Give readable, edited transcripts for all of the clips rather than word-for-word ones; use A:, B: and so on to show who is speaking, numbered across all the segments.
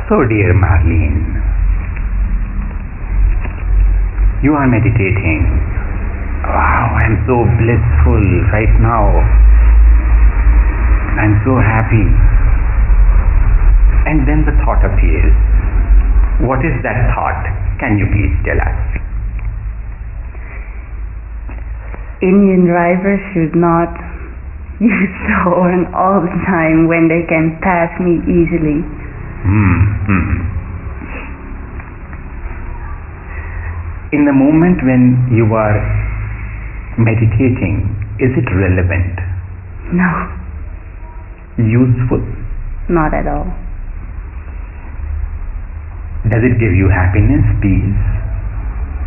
A: So dear Marlene, you are meditating. Wow, I'm so blissful right now. I'm so happy. And then the thought appears. What is that thought? Can you please tell us?
B: Indian drivers should not use the horn all the time when they can pass me easily.
A: In the moment when you are meditating, is it relevant?
B: No.
A: Useful?
B: Not at all.
A: Does it give you happiness, peace?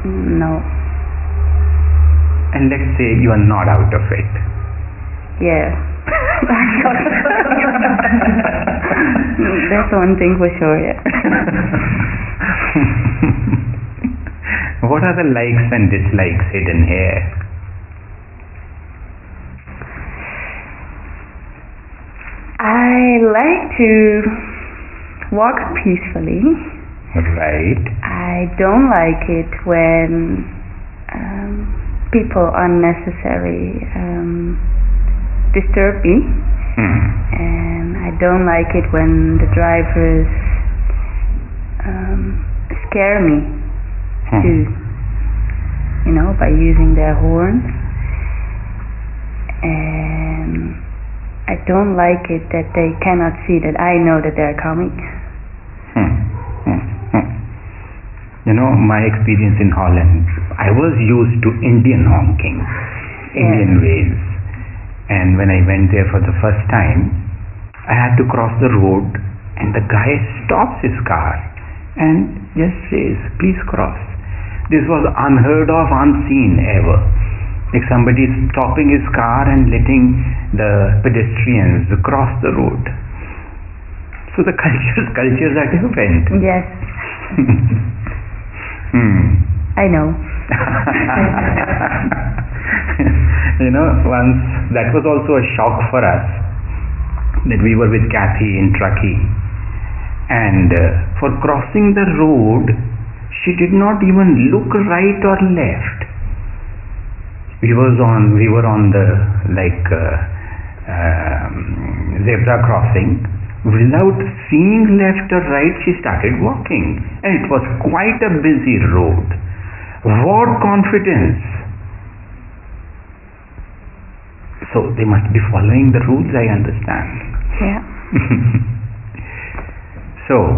B: No.
A: And let's say you are not out of it.
B: Yeah. That's one thing for sure, yeah.
A: What are the likes and dislikes hidden here?
B: I like to walk peacefully.
A: Right.
B: I don't like it when people unnecessarily disturb me. And I don't like it when the drivers scare me too, by using their horns. And I don't like it that they cannot see that I know that they're coming.
A: My experience in Holland, I was used to Indian honking, Indian ways. And when I went there for the first time, I had to cross the road and the guy stops his car and just says, please cross. This was unheard of, unseen ever. Like somebody is stopping his car and letting the pedestrians cross the road. So the cultures are different.
B: Yes. I know.
A: Once that was also a shock for us, that we were with Kathy in Truckee, and for crossing the road she did not even look right or left. We were on the zebra crossing. Without seeing left or right, she started walking, and it was quite a busy road. What confidence! So they must be following the rules, I understand.
B: Yeah.
A: So,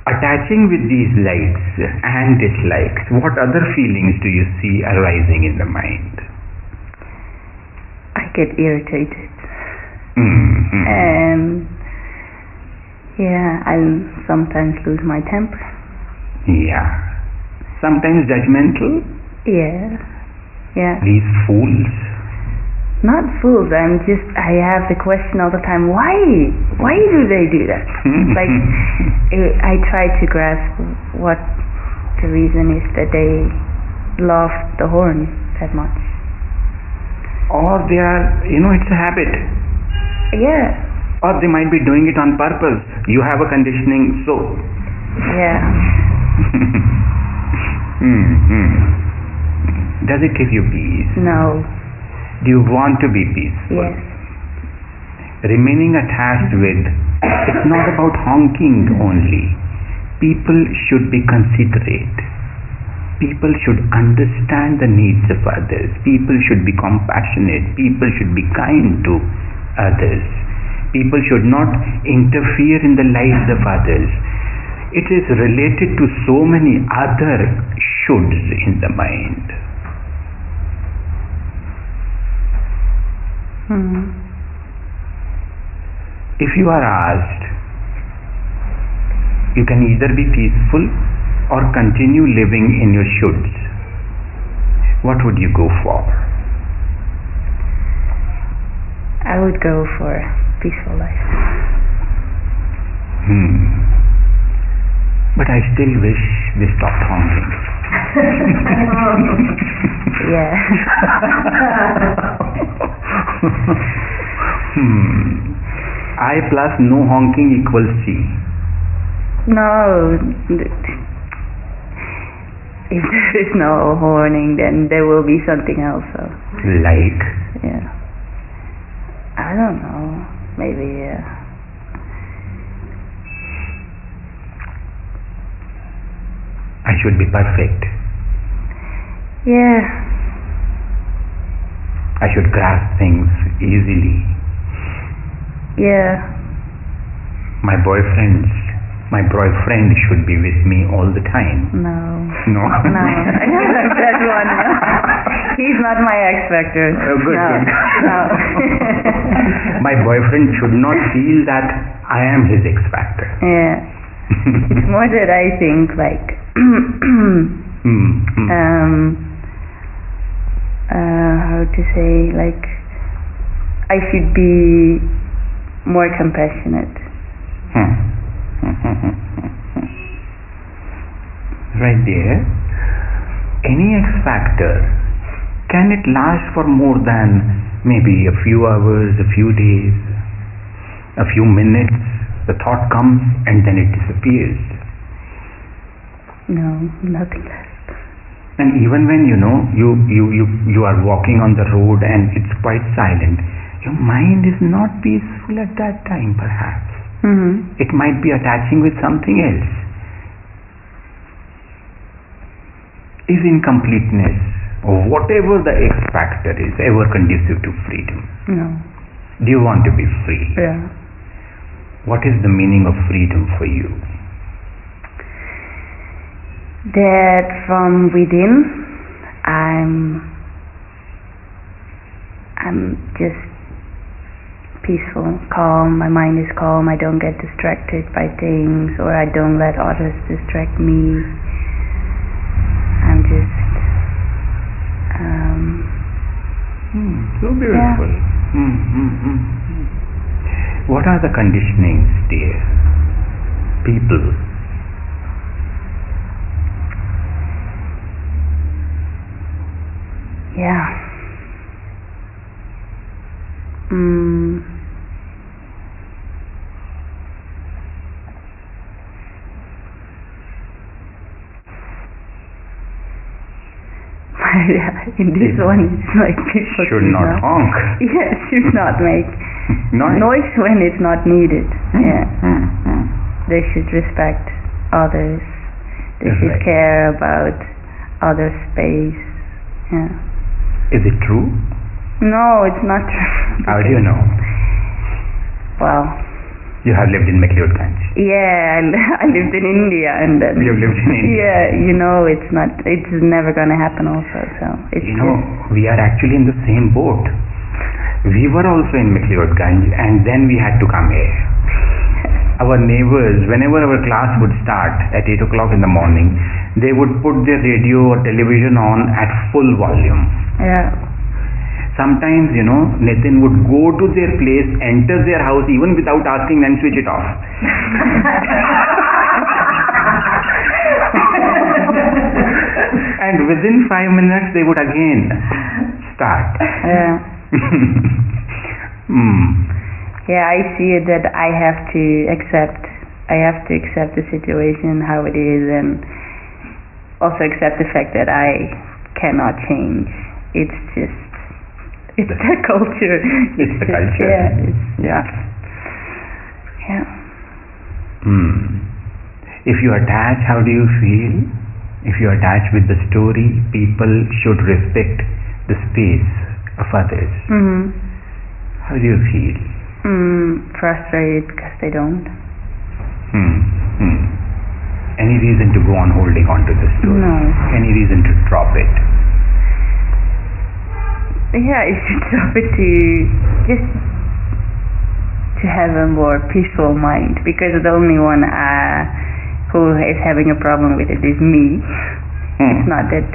A: attaching with these likes and dislikes, what other feelings do you see arising in the mind?
B: I get irritated. And I sometimes lose my temper.
A: Yeah. Sometimes judgmental?
B: Yeah.
A: These fools.
B: Not fools, I have the question all the time, why do they do that? I try to grasp what the reason is that they love the horn that much.
A: Or they are, it's a habit.
B: Yeah.
A: Or they might be doing it on purpose. You have a conditioning, so.
B: Yeah.
A: Does it give you peace?
B: No.
A: Do you want to be peaceful?
B: Yes.
A: Remaining attached with, it's not about honking only. People should be considerate. People should understand the needs of others. People should be compassionate. People should be kind to others. People should not interfere in the lives of others. It is related to so many other shoulds in the mind. If you are asked, you can either be peaceful or continue living in your shoulds, what would you go for?
B: I would go for a peaceful life.
A: But I still wish they stopped honking.
B: Yeah.
A: I plus no honking equals C.
B: No. If there is no warning, then there will be something else. So.
A: Like?
B: Yeah. I don't know. Maybe.
A: I should be perfect.
B: Yeah.
A: I should grasp things easily.
B: Yeah.
A: My boyfriend should be with me all the time.
B: No.
A: No?
B: No. I don't have that one. No. He's not my X Factor.
A: Oh, good,
B: no.
A: good.
B: No.
A: My boyfriend should not feel that I am his X Factor.
B: Yeah. It's more that I think like how to say, like I should be more compassionate.
A: Right there. Any X Factor, can it last for more than maybe a few hours, a few days, a few minutes? The thought comes and then it disappears.
B: No, nothing lasts.
A: And even when you are walking on the road and it's quite silent, your mind is not peaceful at that time, perhaps. It might be attaching with something else. Is incompleteness, or whatever the X Factor is, ever conducive to freedom?
B: No.
A: Do you want to be free?
B: Yeah.
A: What is the meaning of freedom for you?
B: That from within, I'm just peaceful, calm. My mind is calm. I don't get distracted by things, or I don't let others distract me. I'm just
A: so beautiful.
B: Yeah.
A: What are the conditionings, dear? People.
B: Yeah. Yeah, in this one it's like people
A: should not honk.
B: Yeah, should not make
A: noise
B: when it's not needed. Yeah. They should respect others. They should care about other space. Yeah.
A: Is it true?
B: No, it's not true.
A: How do you know?
B: Well,
A: you have lived in McLeodganj.
B: Yeah, I lived in India, and then
A: you've lived in India.
B: Yeah, it's never gonna happen. Also, so it's
A: we are actually in the same boat. We were also in McLeodganj, and then we had to come here. Our neighbors, whenever our class would start at 8 o'clock in the morning, they would put their radio or television on at full volume.
B: Yeah.
A: Sometimes, Nitin would go to their place, enter their house even without asking, and switch it off. And within 5 minutes, they would again start.
B: Yeah. Yeah, I see it that I have to accept the situation how it is, and also accept the fact that I cannot change. It's the culture.
A: It's the culture.
B: Yeah.
A: If you attach, how do you feel? If you attach with the story, people should respect the space of others. How do you feel?
B: Frustrated because they don't.
A: Any reason to go on holding on to the story?
B: No.
A: Any reason to drop it?
B: Yeah, you should drop it to have a more peaceful mind, because the only one who is having a problem with it is me. It's not that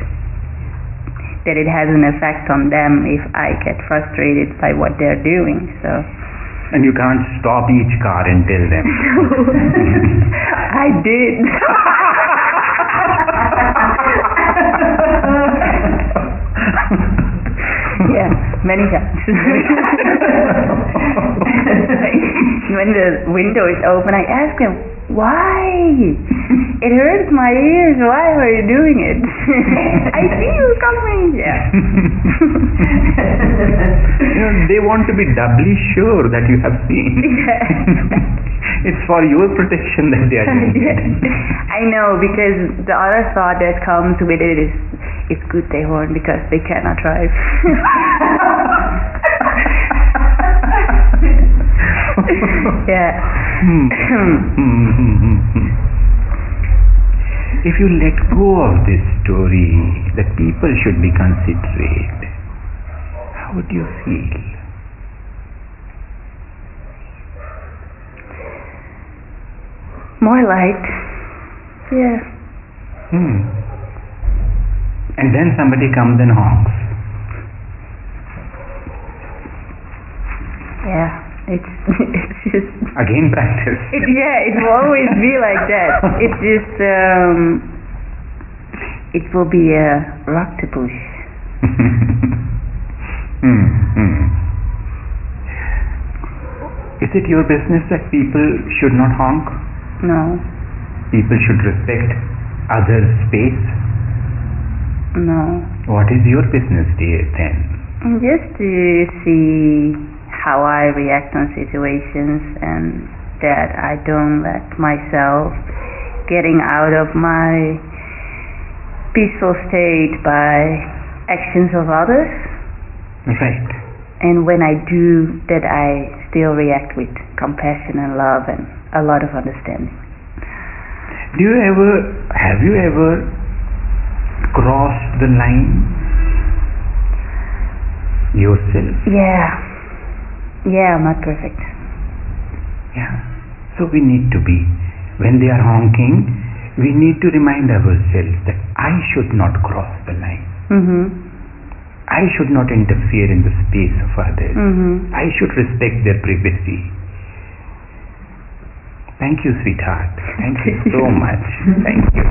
B: it has an effect on them if I get frustrated by what they're doing. So.
A: And you can't stop each car and tell them.
B: I did. Yeah, many times. When the window is open, I ask them, Why? It hurts my ears. Why are you doing it? I see you coming. Yeah.
A: They want to be doubly sure that you have seen. It's for your protection that they are doing it.
B: I know, because the other thought that comes with it is, it's good they horn because they cannot drive. Yeah.
A: If you let go of this story that people should be considerate, how would you feel?
B: More light. Yeah.
A: And then somebody comes and honks.
B: Yeah. It's just
A: Again practice.
B: It will always be like that. It just it will be a rock to push.
A: Is it your business that people should not honk?
B: No.
A: People should respect others' space?
B: No.
A: What is your business, dear, then?
B: Just to see how I react on situations, and that I don't let myself getting out of my peaceful state by actions of others.
A: Right.
B: And when I do, that I still react with compassion and love and a lot of understanding.
A: Have you ever crossed the line yourself?
B: Yeah, I'm not perfect.
A: Yeah. So we need to be. When they are honking, we need to remind ourselves that I should not cross the line. I should not interfere in the space of others. I should respect their privacy. Thank you, sweetheart. Thank you so much. Thank you.